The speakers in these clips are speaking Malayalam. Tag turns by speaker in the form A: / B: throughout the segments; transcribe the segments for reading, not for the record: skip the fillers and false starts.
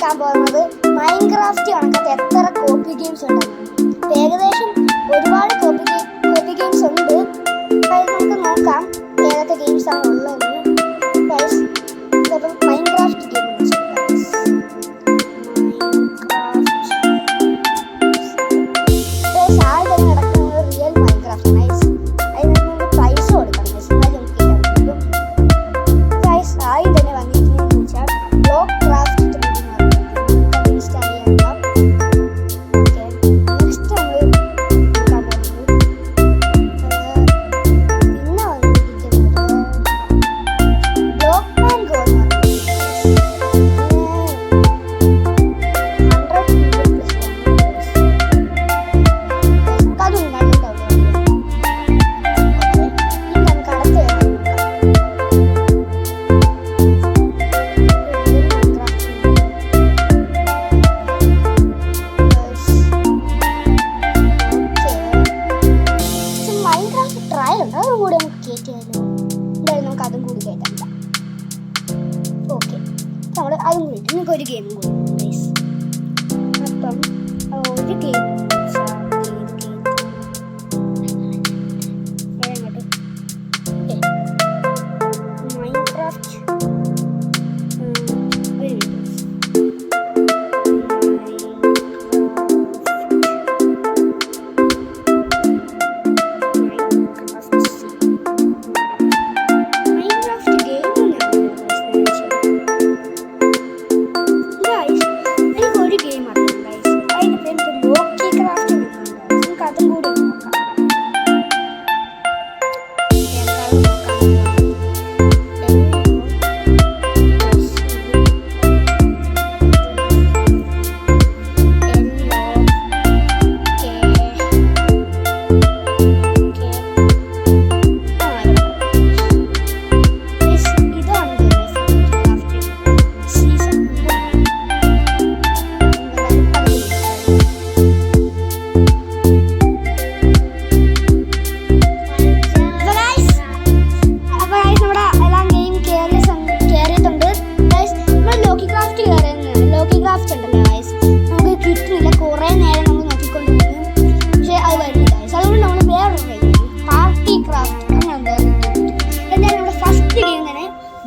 A: നോക്കാൻ പോകുന്നത് മൈൻക്രാഫ്റ്റ് കണക്കാത്ത എത്ര കോപ്പി ഗെയിംസ് ഉണ്ടെന്നാണ്. ഏകദേശം ഒരുപാട് കോപ്പി ഗെയിംസ് ഉണ്ട്. നമുക്ക് നോക്കാം ഏതൊക്കെ ഗെയിംസ് ആണ് ഉള്ളതെന്ന്. മൈൻക്രാഫ്റ്റ് ഗെയിം ഒരു ഗെയിം കൂടി. അപ്പം ഒരു ഗെയിം മൈൻക്രാഫ്റ്റ്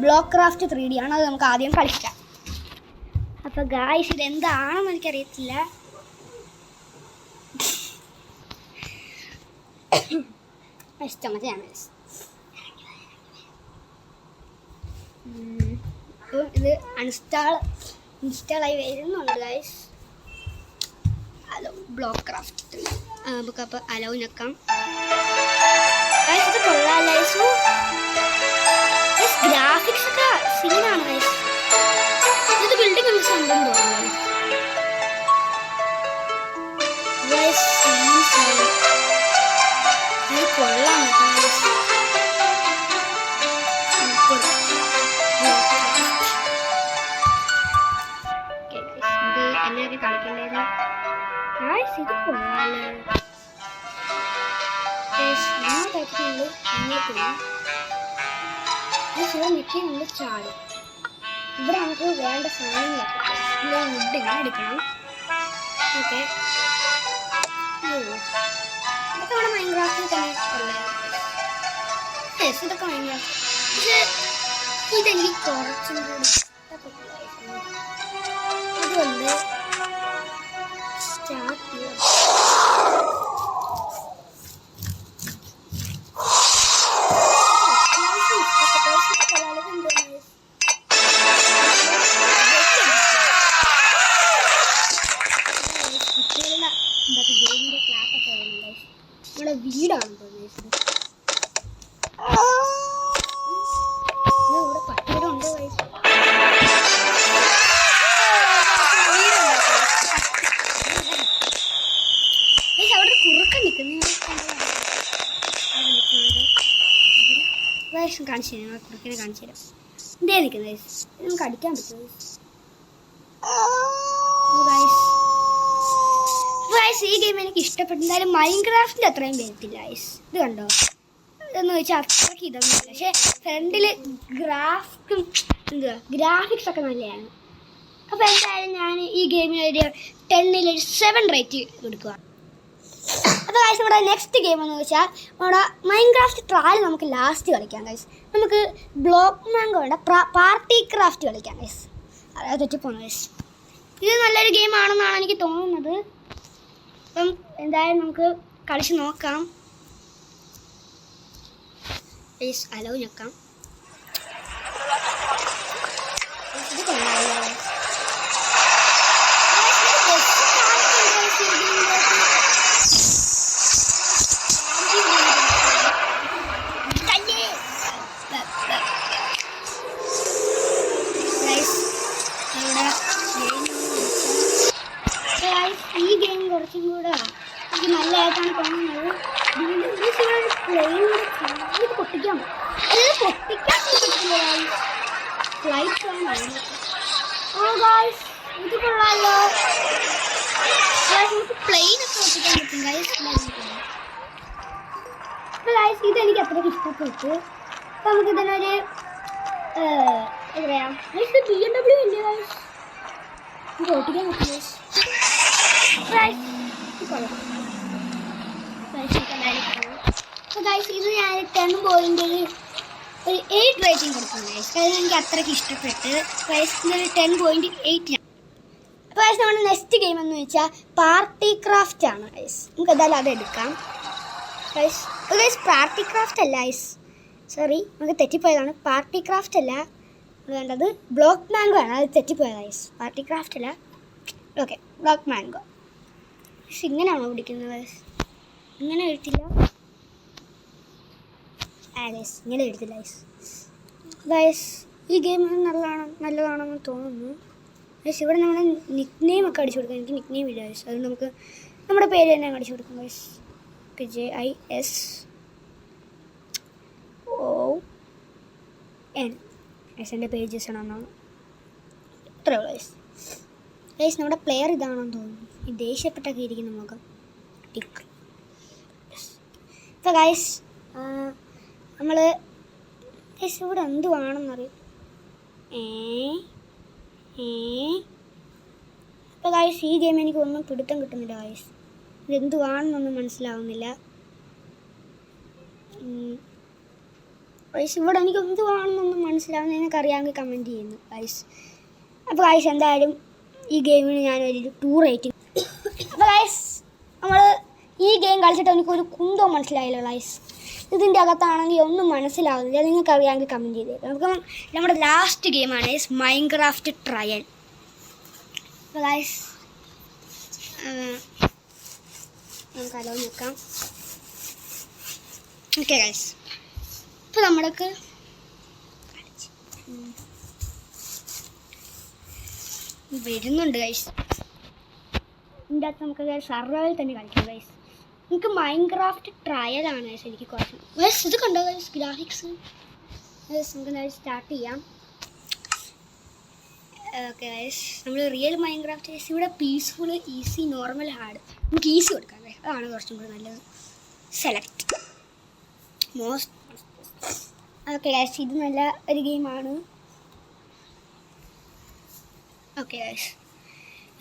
A: ബ്ലോക്ക്ക്രാഫ്റ്റ് 3D ആണ്. അത് നമുക്ക് ആദ്യം കളിക്കാം. അപ്പോൾ ഗായ്സ് ഇതെന്താണെന്ന് എനിക്കറിയത്തില്ല. ഇത് ഇൻസ്റ്റാളായി വരുന്നുണ്ട് ഗായ്സ്. ഹലോ ബ്ലോക്ക്ക്രാഫ്റ്റ് 3 നമുക്കപ്പോൾ അലോ ഞെക്കാം. ഇത് കൊള്ളാം ഗായ്സ്. ഗ്രാഫിക്സ് ഒക്കെ സീനാണ് ഗൈസ്. ഇത് ബിൽഡിംഗ് നമുക്ക് സംഭവം തോന്നുന്നു. ഇത് കൊള്ളാം. എന്നൊക്കെ കളിക്കേണ്ടത് ഗൈസ്. ഇത് കൊള്ളാല്ലേ. നമ്മൾ ചാടും. ഇവിടെ നമുക്ക് വേണ്ട സാധനങ്ങളൊക്കെ വുഡ് ഇങ്ങനെ എടുക്കണം. ഓക്കെ, ഇതൊക്കെ നമ്മുടെ മൈൻക്രാഫ്റ്റിൽ തന്നെ ഉള്ളത്. ഇതൊക്കെ മൈൻക്രാഫ്റ്റ്. പക്ഷേ ഇതെനിക്ക് കുറച്ചും കൂടി അതുകൊണ്ട് സ്റ്റാർട്ട് ചെയ്യാം. നമ്മുടെ വീടാണ് തോന്നുന്നത്. ഇവിടെ പട്ടികളുണ്ടോ? അവിടെ കുറുക്കൻ നിൽക്കുന്നത് കാണിച്ചു തരാം. കുറുക്കനെ കാണിച്ചു തരാം. ഇതേ നിൽക്കുന്നത് നമുക്ക് അടിക്കാൻ പറ്റുമോ? ഈ ഗെയിം എനിക്ക് ഇഷ്ടപ്പെട്ടു. എന്തായാലും മൈൻക്രാഫ്റ്റിൻ്റെ അത്രയും വരത്തില്ല ഗൈസ്. ഇത് കണ്ടോ, ഇതെന്ന് വെച്ചാൽ അത്രയ്ക്ക് ഇതൊന്നുമില്ല. പക്ഷേ ഫ്രണ്ടിൽ ഗ്രാഫിക്സ് ഒക്കെ നല്ലതാണ്. അപ്പോൾ എന്തായാലും ഞാൻ ഈ ഗെയിമിന് ഒരു 10ൽ ഒരു 7 റേറ്റ് കൊടുക്കുക. അപ്പോൾ ഗൈസ് നമ്മുടെ നെക്സ്റ്റ് ഗെയിം എന്ന് വെച്ചാൽ നമ്മുടെ മൈൻക്രാഫ്റ്റ് ട്രയൽ നമുക്ക് ലാസ്റ്റ് കളിക്കാം ഗൈസ്. നമുക്ക് ബ്ലോക്ക് മാങ്കോയുടെ പാർട്ടി ക്രാഫ്റ്റ് കളിക്കാം ഗൈസ്. അതായത് തെറ്റിപ്പോന്നു ഗൈസ്. ഇത് നല്ലൊരു ഗെയിമാണെന്നാണ് എനിക്ക് തോന്നുന്നത്. അപ്പം എന്തായാലും നമുക്ക് കളിച്ച് നോക്കാം ഗൈസ്. അലോ ഞെക്കാം. ഈ ഗെയിം കുറച്ചും കൂടെ എനിക്ക് നല്ലതായിട്ടാണ് തോന്നുന്നത്. പ്ലെയിൻ പൊട്ടിക്കാം. അതായത് പൊട്ടിക്കാൻ ഫ്ലൈറ്റ് ഇത് കൊള്ളാമല്ലോ. നമുക്ക് പ്ലെയിനൊക്കെ പൊട്ടിക്കാൻ പറ്റും ഗൈസ്. അപ്പോൾ ഗൈസ് ഇതെനിക്ക് അത്രയ്ക്ക് ഇഷ്ടപ്പെട്ടു. അപ്പോൾ നമുക്ക് ഇതിനൊരു എത്രയാ ഗൈസ്? BMW ഇല്ലേ ഗൈസ്? നമുക്ക് ഓട്ടിക്കാൻ പറ്റും ഗൈസ്. ഗൈസ് ഇത് ഞാൻ 10 പോയിന്റ് ഒരു 8 റേറ്റിംഗ് കൊടുക്കുന്നു ഗൈസ്. കാരണം എനിക്ക് അത്രയ്ക്ക് ഇഷ്ടപ്പെട്ട് ഗൈസ് ഒരു 10.8. അപ്പോൾ ഗൈസ് നമ്മുടെ നെക്സ്റ്റ് ഗെയിം എന്ന് വെച്ചാൽ പാർട്ടി ക്രാഫ്റ്റ് ആണ് ഗൈസ്. നമുക്ക് എന്തായാലും അത് എടുക്കാം ഗൈസ്. ഗൈസ് പാർട്ടി ക്രാഫ്റ്റ് അല്ല ഗൈസ്, സോറി നമുക്ക് തെറ്റിപ്പോയതാണ്. പാർട്ടി ക്രാഫ്റ്റ് അല്ല വേണ്ടത്, ബ്ലോക്ക് മാംഗോ ആണ്. അത് തെറ്റിപ്പോയത് ഗൈസ്. പാർട്ടി ക്രാഫ്റ്റ് അല്ല. Okay, block mango. പക്ഷെ ഇങ്ങനെയാണോ പിടിക്കുന്നത് ഗൈസ്? ഇങ്ങനെ എഴുത്തില്ല ഗൈസ്, ഇങ്ങനെ എഴുത്തില്ല ഗൈസ്. ഗൈസ് ഈ ഗെയിം നല്ലതാണെന്ന് തോന്നുന്നു ഗൈസ്. ഇവിടെ നമ്മൾ നിക്ക് നെയിം ഒക്കെ അടിച്ചു കൊടുക്കാം. എനിക്ക് നിക്ക് നെയിം ഇല്ല ഗൈസ്, അതുകൊണ്ട് നമുക്ക് നമ്മുടെ പേര് തന്നെ അടിച്ചു കൊടുക്കാം ഗൈസ്. JISON എൻ്റെ പേര് ജെസൺ എന്നാണ്. ഇത്രയേ ഉള്ളൂ ഗൈസ്. ഗൈസ് നമ്മുടെ പ്ലെയർ ഇതാണെന്ന് തോന്നുന്നു. ഈ ദേഷ്യപ്പെട്ടൊക്കെ ഇരിക്കുന്ന മുഖം ടിക്ക്. അപ്പോൾ ഗൈസ് നമ്മൾ ഗൈസ് ഇവിടെ എന്തുവാണെന്നറിയും. അപ്പോൾ ഗൈസ് ഈ ഗെയിം എനിക്കൊന്നും പിടുത്തം കിട്ടുന്നില്ല ഗൈസ്. ഇതെന്തുവാണെന്നൊന്നും മനസ്സിലാവുന്നില്ല ഗൈസ്. ഇവിടെ എനിക്ക് എന്തുവാണെന്നൊന്നും മനസ്സിലാവുന്ന നിങ്ങൾക്ക് അറിയാമെങ്കിൽ കമൻറ്റ് ചെയ്യുന്നു ഗൈസ്. അപ്പോൾ ഗൈസ് എന്തായാലും ഈ ഗെയിമിന് ഞാനൊരു 2 റേറ്റിംഗ്. അപ്പോൾ ഗൈസ് നമ്മൾ ഈ ഗെയിം കളിച്ചിട്ട് എനിക്കൊരു കുന്തോ മനസ്സിലായില്ല ഗൈസ്. ഇതിൻ്റെ അകത്താണെങ്കിൽ ഒന്നും മനസ്സിലാവുന്നില്ല. നിങ്ങൾക്ക് അറിയാമെങ്കിൽ കമൻറ്റ് ചെയ്തേ. നമുക്ക് നമ്മുടെ ലാസ്റ്റ് ഗെയിമാണ് ഗൈസ് മൈൻക്രാഫ്റ്റ് ട്രയൽ. അപ്പോൾ ഗൈസ് നമുക്ക് അലോ നോക്കാം. ഓക്കെ ഗൈസ്, ഇപ്പോൾ നമ്മൾക്ക് വരുന്നുണ്ട് ഗൈസ്. ഇതിൻ്റെ അകത്ത് നമുക്ക് സർവൈവൽ തന്നെ കളിക്കാം ഗൈസ്. നമുക്ക് മൈൻക്രാഫ്റ്റ് ട്രയലാണ് ഗൈസ് എനിക്ക് കുറച്ച് ഗൈസ്. ഇത് കണ്ടോ ഗൈസ് ഗ്രാഫിക്സ് ഗൈസ്? നമുക്ക് സ്റ്റാർട്ട് ചെയ്യാം. ഓക്കെ ഗൈസ്, നമ്മൾ റിയൽ മൈൻക്രാഫ്റ്റ് ഗൈസ്. ഇവിടെ പീസ്ഫുൾ, ഈസി, നോർമൽ, ഹാർഡ്. നമുക്ക് ഈസി കൊടുക്കാം ഗൈസ്, അതാണ് കുറച്ചും കൂടി നല്ലത്. Select most. ഓക്കെ ഗൈസ്, ഇത് നല്ല ഒരു ഗെയിമാണ്. ഓക്കെ ഗൈസ്,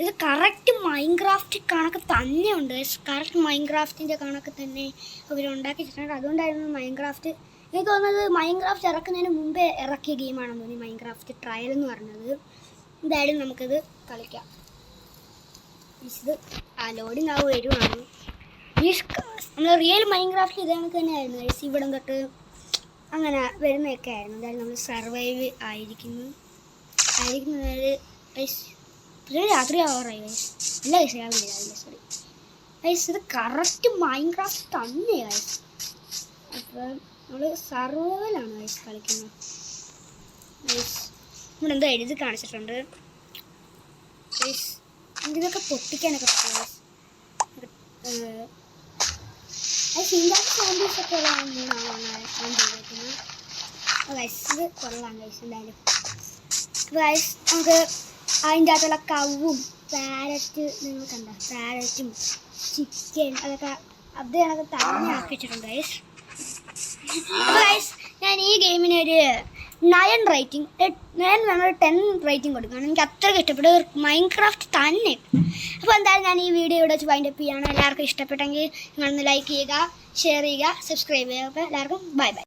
A: ഇത് കറക്റ്റ് മൈൻക്രാഫ്റ്റ് കണക്ക് തന്നെ ഉണ്ട് ഗൈസ്. കറക്റ്റ് മൈൻക്രാഫ്റ്റിൻ്റെ കണക്ക് തന്നെ അവരുണ്ടാക്കിയിട്ടുണ്ട്. അതുകൊണ്ടായിരുന്നു മൈൻക്രാഫ്റ്റ് എനിക്ക് തോന്നുന്നത് മൈൻക്രാഫ്റ്റ് ഇറക്കുന്നതിന് മുമ്പേ ഇറക്കിയ ഗെയിമാണെന്ന് തോന്നി മൈൻക്രാഫ്റ്റ് ട്രയൽ എന്ന് പറഞ്ഞത്. എന്തായാലും നമുക്കത് കളിക്കാം. ഇത് ലോഡിങ് ആ വരുവാണ്. നമ്മൾ റിയൽ മൈൻക്രാഫ്റ്റ് ഇതേ കണക്ക് തന്നെ ആയിരുന്നു ഗൈസ്. ഇവിടം തൊട്ട് അങ്ങനെ വരുന്നതൊക്കെ ആയിരുന്നു. എന്തായാലും നമ്മൾ സർവൈവ് ആയിരിക്കുന്നത് ഗൈസ്. രാത്രി ആവാറായി ഗൈസ്. ഇല്ല ഗൈസ്, രാവിലെ സോറി ഗൈസ്. ഇത് കറക്റ്റ് മൈൻക്രാഫ്റ്റ് തന്നെ ഗൈസ്. അപ്പോൾ നമ്മൾ സർവൈവലാണ് ഗൈസ് കളിക്കുന്നത് ഗൈസ്. ഇവിടെ എന്തോ എഴുതി കാണിച്ചിട്ടുണ്ട് ഗൈസ്. ഇതൊക്കെ പൊട്ടിക്കാനൊക്കെ പറ്റും ഗൈസ്. ഇതിൻ്റെ സോംബീസൊക്കെ ഉള്ളതാണ് ചെയ്തേക്കുന്നത് ഗൈസ്. ഇത് കൊള്ളാം ഗൈസ്. എന്തായാലും ഗൈസ് നമുക്ക് അതിൻ്റെ അകത്തുള്ള കവും പാരറ്റ് നിങ്ങൾ കണ്ട പാരറ്റും ചിക്കൻ അതൊക്കെ അത് കണക്ക് തന്നെ ആക്കി വെച്ചിട്ടുണ്ട് ഗൈസ്. ഗൈസ് ഞാൻ ഈ ഗെയിമിന് ഒരു 9 റേറ്റിംഗ്, 9 വേണം 10 റേറ്റിംഗ് കൊടുക്കണം. എനിക്ക് അത്രയ്ക്ക് ഇഷ്ടപ്പെട്ടു മൈൻക്രാഫ്റ്റ് തന്നെ. അപ്പോൾ എന്തായാലും ഞാൻ ഈ വീഡിയോ ഇവിടെ വെച്ച് വൈൻഡപ്പ് ചെയ്യുകയാണ്. എല്ലാവർക്കും ഇഷ്ടപ്പെട്ടെങ്കിൽ നിങ്ങളൊന്ന് ലൈക്ക് ചെയ്യുക, ഷെയർ ചെയ്യുക, സബ്സ്ക്രൈബ് ചെയ്യുക. അപ്പോൾ എല്ലാവർക്കും ബൈ ബൈ.